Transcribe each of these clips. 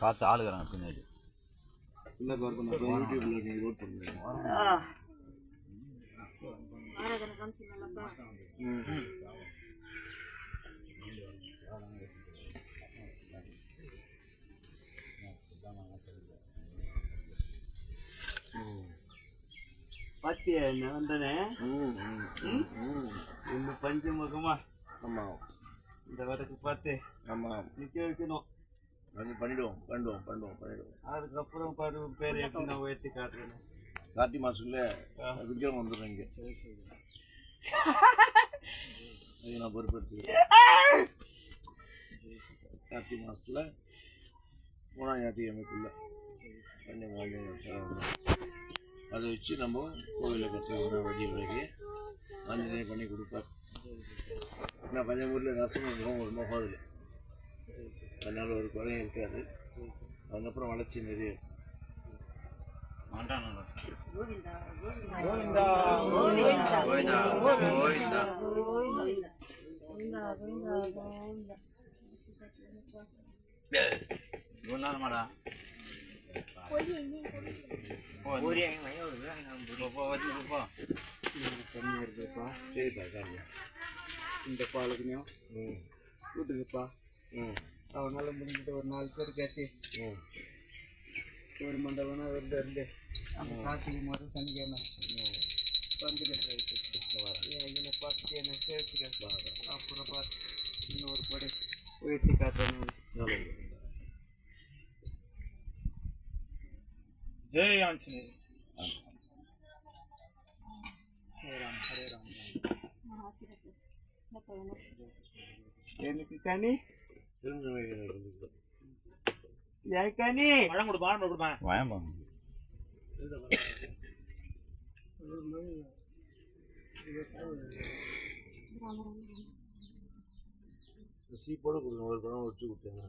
பார்த்து ஆளுகிறாங்க பின்னாடி. பாத்தியா என்ன வந்தனே இந்த பஞ்சமுகமா. ஆமா இந்த வடக்கு பார்த்து ஆமா நிக்க வைக்கணும். பண்ணிடுவோம். அதுக்கப்புறம் பாரு பேர் எப்படி நான் உயர்த்தி காட்டுறேன். கார்த்தி மாசத்துல விக்ரம் வந்துடுறேன் இங்கே. அது நான் பொறுப்பெடுத்துக்கிறேன். கார்த்தி மாசத்துல 3ஆம் ஞாயிற்றுக்கிழமைக்குள்ள அதை வச்சு நம்ம கோவிலில் கட்டுற வழி வழி ஆஞ்சநேயர் பண்ணி கொடுப்பார். நான் பஞ்சமூரில் நரசிம்ம ஒரு முகதில் அதனால் ஒரு குறையும் இருக்காது. அதுக்கப்புறம் வளர்ச்சி நிறைய இந்த பாலுக்குனையும் வீட்டுக்குப்பா அவனால முடிஞ்சிட்டு ஒரு 4 பேர் கேட்டு ஒரு மண்டபம்னா விருது இருந்து அந்த கார்த்திகை மாதம் சனிக்கிழமை வந்துட்டு பார்த்துட்டு என்ன சேர்த்துக்க. அப்புறம் பார்த்து இன்னொரு படை உயர்த்தி காத்தணும். ஜெய் ஆஞ்சநேயர். ஹரே ராம் ஹரே ராம். எனக்கு கனி கனி பழம் கொடுப்பா வாயம்பாங்க. சீப்போட கொடுங்க. ஒரு பழம் வச்சு கொடுத்தேங்க.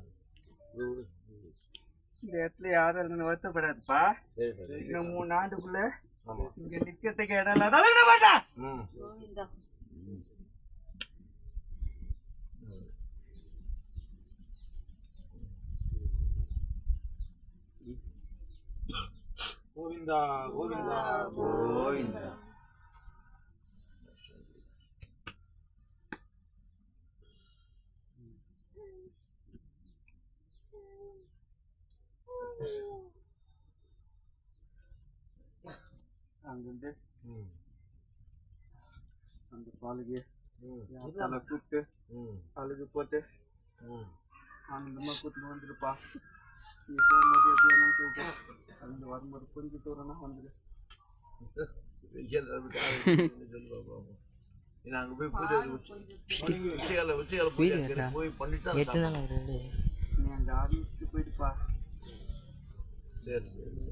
இந்த இடத்துல யாரும் இருந்தாலும் வருத்தப்படாதுப்பா. இன்னும் 3 ஆண்டுக்குள்ள இங்க நிக்கிறதுக்கு இடம் இல்லாத மாட்டா. கோவிந்தா கோவிந்தா கோவிந்தா. அங்கிருந்து அந்த பாலுக்கு கூப்பிட்டு அழுகு போட்டு ஆனந்தமா கூட்டிட்டு வந்துருப்பா. நீ போகும்போது எப்படி வேணாலும் போயிட்டு அங்கே வரும்போது கொஞ்சம் தூரம்னா வந்துடு. அங்கே போய் போய் பண்ணிட்டு நீ அங்கே ஆரம்பிச்சுட்டு போயிட்டுப்பா. சரி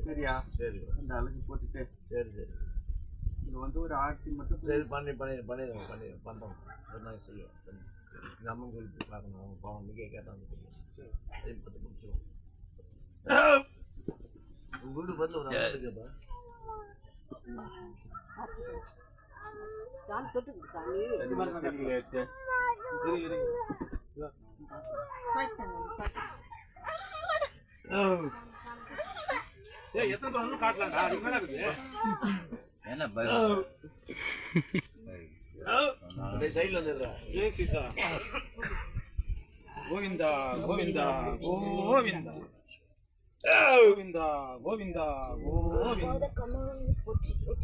சரியா? சரி. அந்த அழுகு போட்டுட்டு சரி சரி. இங்கே வந்து ஒரு ஆர்த்தி மட்டும் சரி பண்ணுறோம். ஒரு நாள் செய்யும். இந்த அம்மன் கோயிலுக்கு பார்க்கணும். அவங்க பாவம் இன்றைக்கே கேட்டாங்க. சரி அதையும் பார்த்து முடிச்சிடுவோம். உங்கள் வீட்டுக்கு வந்து ஒரு அம்மா கேட்பா. எத்தனை காட்டலாம்டா என்ன சைட்ல வந்துடுறா. கோவிந்தா கோவிந்தா கோவிந்தா கோவிந்தா கோவிந்தா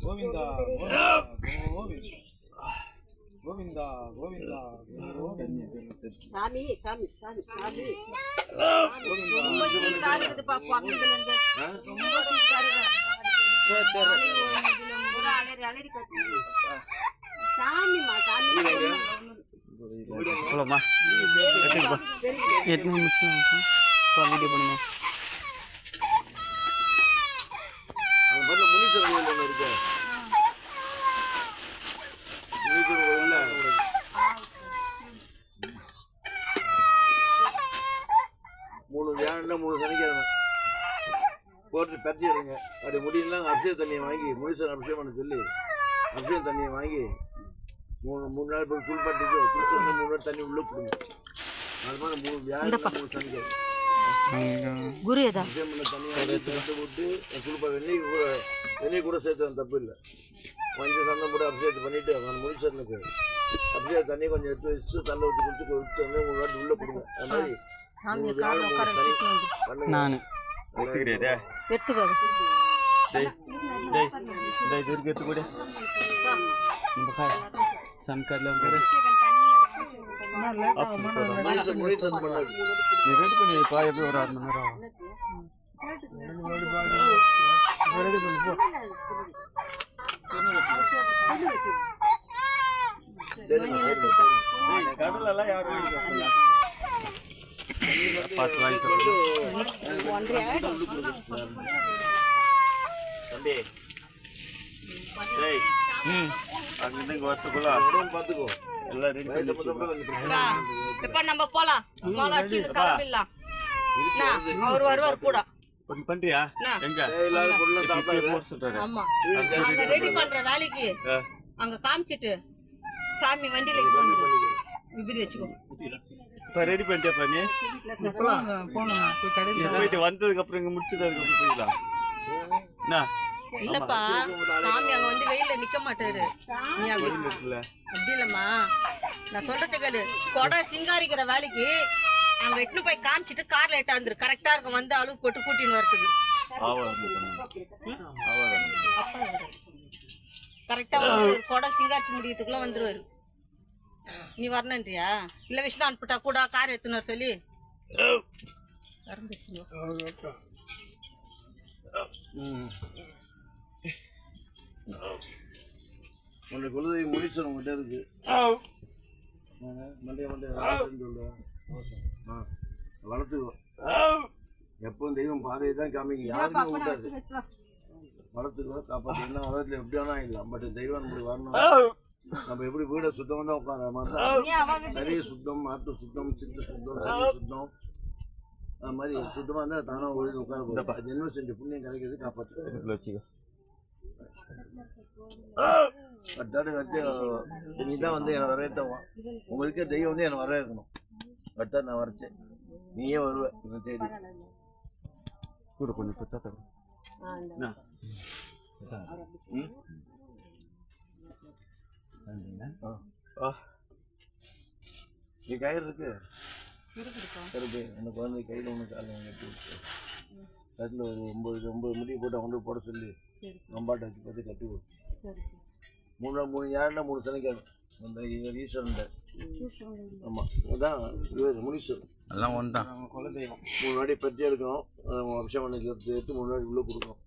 கோவிந்தா கோவிந்தா கோவிந்தா கோவிந்தா சாமி சாமி சாமி சாமி முனீஸ்வரன் கோயில் ஒன்று இருக்கு. முனீஸ்வரன் கோயில்ல 3 வியாழன்ல 3 சனிக்கிழமை போட்டு பறிச்சு எடுங்க. அப்படி முடியலாம் அபிஷேக தண்ணியை வாங்கி முனீஸ்வரன் அபிஷேகம் பண்ண சொல்லி அபிஷேக தண்ணியை வாங்கி 3 நாள் போய் குளிப்பாட்டிட்டு குளிச்சு 3 நாள் தண்ணி உள்ளே போடுங்க. அது மாதிரி 3 வியாழன்ல 3 சனிக்கிழமை குரு ஏதா தனியாக சேர்த்து விட்டு கொடுப்பா வெந்நீர் கூட சேர்த்து தப்பு இல்லை. கொஞ்சம் சந்தம் போட்டு அபிஷேகத்தை பண்ணிவிட்டு அவன் முடிச்சனுக்கு அப்படியே தண்ணி கொஞ்சம் எடுத்து வச்சு தள்ள விட்டு குடிச்சு குடிச்சு வந்து உங்கள் வாட்டி உள்ளே போடுங்க. அது மாதிரி நான் எடுத்துக்காது எடுத்துக்கூட சன்கார்ல ரெடி பண்ணிப்பா. எப்படி ஒரு 6 மணி நேரம் கடலெல்லாம் யாரும் பார்த்து வாங்கிட்டு அங்கிருந்து வரத்துக்குள்ள பார்த்துக்கோ எல்லாம் ரெடி பண்ணி இப்ப நம்ம போலாம் கிளம்பிடலாம். அவர் வருவார் கூட பண்றியா? எங்க ஆமா அங்க ரெடி பண்ற வேலைக்கு அங்க காமிச்சிட்டு சாமி வண்டியில இட்டு வந்துடும். விபதி வச்சுக்கோ. இப்ப ரெடி பண்ணிட்டியா பண்ணி போயிட்டு வந்ததுக்கு அப்புறம் இங்க முடிச்சதுக்கு அப்புறம் போயிடலாம். என்ன இல்லப்பா சாமி அங்க வந்து வெயில நிக்க மாட்டாரு. நீ அப்படி இல்லம்மா நான் சொல்றது கேளு. கொடை சிங்காரிக்கிற வேலைக்கு அங்க எட்டு போய் காமிச்சிட்டு கார்ல எட்டா வந்துரு. கரெக்டா இருக்கும் வந்து அளவு போட்டு கூட்டின்னு வரதுக்கு கரெக்டா ஒரு கொடை சிங்காரிச்சு முடியறதுக்குள்ள வந்துருவாரு. நீ வரணுன்றியா? இல்ல விஷ்ணு அனுப்பிட்டா கூட கார் எடுத்துன்னு சொல்லி உன்னை குலதெய்வ முடிச்சு உங்ககிட்ட இருக்கு. மண்டைய வளர்த்துக்கோ. எப்பவும் தெய்வம் பாதையை தான் காமிங்க. யாருமே விட்டாது. வளர்த்துக்கோ காப்பாற்று. என்ன வளர்த்துல எப்படி வேணா இல்லை. பட் தெய்வம் நம்மளுக்கு வரணும். நம்ம எப்படி வீடை சுத்தமாக தான் உட்கார மாதிரி சரி சுத்தம், நாட்டு சுத்தம், சித்து சுத்தம், சரி சுத்தம், அது மாதிரி சுத்தமாக இருந்தால் தானாக ஓடி உட்கார போகிறோம். ஜென்மம் செஞ்ச புண்ணியம் கிடைக்கிறது காப்பாற்று வச்சுக்கோ. கட்டாடு வச்சு நீ தான் வந்து என்னை வரவேற்றவன். உங்களுக்கே தெய்வம் வந்து என்னை வரவேற்கணும். கட்டா நான் வரைச்சேன். நீயே வருவேன் என்னை தேடி. கூட கொஞ்சம் புத்தாட்ட நீ கயிறு இருக்கு இருக்கு. அந்த குழந்தை கையில் ஒன்று காலை கட்டி விட்டு கட்டில் ஒரு 9 முடி போட்டு அவங்க போட சொல்லி நம்பாட்டை வச்சு பார்த்து கட்டி விட்டு 3 யாருன்னா 3 சனிக்காது அந்த ஈஸ்வரன். ஆமாம் அதுதான் முனீஸ்வரன். எல்லாம் ஒன்று தான். குலதெய்வம் 3 வாட்டி பற்றி எடுக்கணும். அபிஷேகம் பண்ணி எடுத்து 3 வாட்டி உள்ளே கொடுக்கணும்.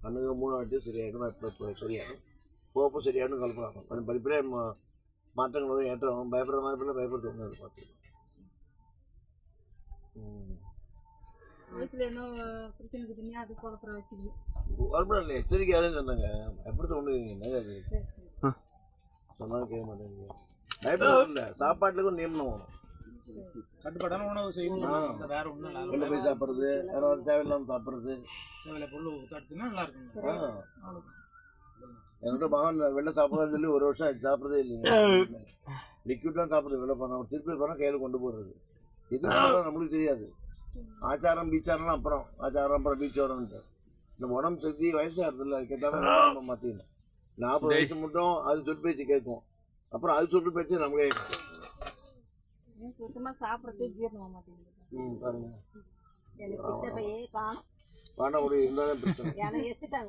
கண்ணுங்க 3 வாட்டியும் சரியாயிடும். இப்போ சரியாகும். போப்போ சரியாயிடும். கலப்படாகும். கொஞ்சம் படிப்படியே மாற்றங்கள் வந்து ஏற்றம். பயப்படுற மாதிரி பிள்ளை பயப்படுறவங்க அதை பார்த்துக்கலாம். வரப்பட இல்லை எச்சரிக்கை யாரும் சொன்னாங்க. பயப்படுத்த ஒன்று என்ன சொன்னாலும் கேட்க மாட்டேங்க. பயப்பட இல்லை. சாப்பாட்டுக்கும் நியமனம் வேணும். கட்டுப்பாடான உணவு செய்யணும். வேற ஒன்றும் வெளில போய் சாப்பிட்றது, யாராவது தேவையில்லாமல் சாப்பிட்றது, நல்லா இருக்கும். என்னோட மகன் வெளில சாப்பிட்றதுன்னு சொல்லி 1 வருஷம் ஆச்சு. சாப்பிட்றதே இல்லைங்க. லிக்விட் தான் சாப்பிட்றது. வெளில போனால் திருப்பி போனால் கையில் கொண்டு போடுறது. எது நம்மளுக்கு தெரியாது. ஆச்சாரம் பீச்சாரம்லாம் அப்புறம் ஆச்சாரம் அப்புறம் பீச் வரணுன்ட்டு இந்த உடம்பு சக்தி வயசாகிறது இல்லை. அதுக்கேற்ற நம்ம மாற்றிக்கணும். 40 வயசு மட்டும் அது சொல் பேச்சு கேட்கும். அப்புறம் அது சொல்ற பேச்சு நமக்கு கேட்கும். சுத்தமாக சாப்பிட்றதே ஜீரணம் மாட்டேங்குது. பாருங்க காணும் பாண்டா ஒரு இருந்தாலும் பிரச்சனை. எடுத்துட்டாங்க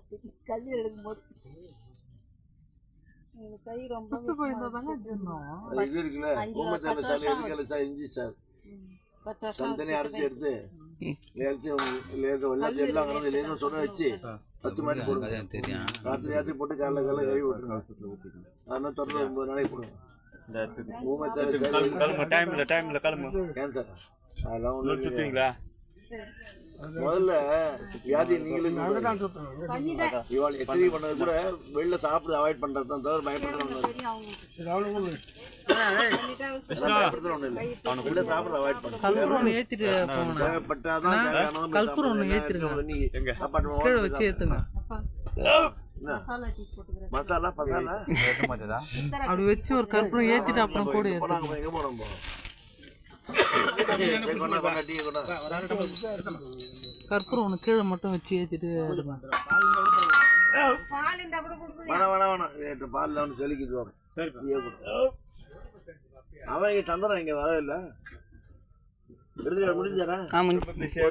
கல்வி எடுக்கும்போது கை ரொம்ப இது இருக்குல்ல ஊமத்தலை சாலை இருக்குல்ல சார், இஞ்சி சார் தனித்தனி அரிசி எடுத்து எல்லாம் கலந்து லேசாக சுட வச்சு 10 மாதிரி போடுங்க. ராத்திரி போட்டு காலைல கழுவி விட்டுருங்க. அதனால தொடர்ந்து 9 நாளைக்கு போடுங்க. ஊமத்தலை கேன்சர் அதெல்லாம் ஒன்றும் சுற்றுவீங்களா? முதல்ல வியாதி நீங்களும் இவாள் எச்சரிக்கை பண்ணது கூட வெளில சாப்பிட்டு அவாய்ட் பண்றது தான் தவிர பயப்படுறது வெளில சாப்பிட அவாய்ட் பண்ணுறேன். மசாலா பசாலா அப்படி வச்சு ஒரு கற்பூரம் ஏத்திட்டு அப்புறம் கூட எங்க போறோம் டீ கொண்டா. கற்பூரம் ஒன்று கீழே மட்டும் வச்சு ஏற்றிட்டு வேணாம் பாலில் ஒன்று செலுக்கிட்டு வாங்க. அவன் இங்கே தந்துடுறான், இங்கே வரவே இல்லை. முடிஞ்சாரா? ஆ முடிஞ்சு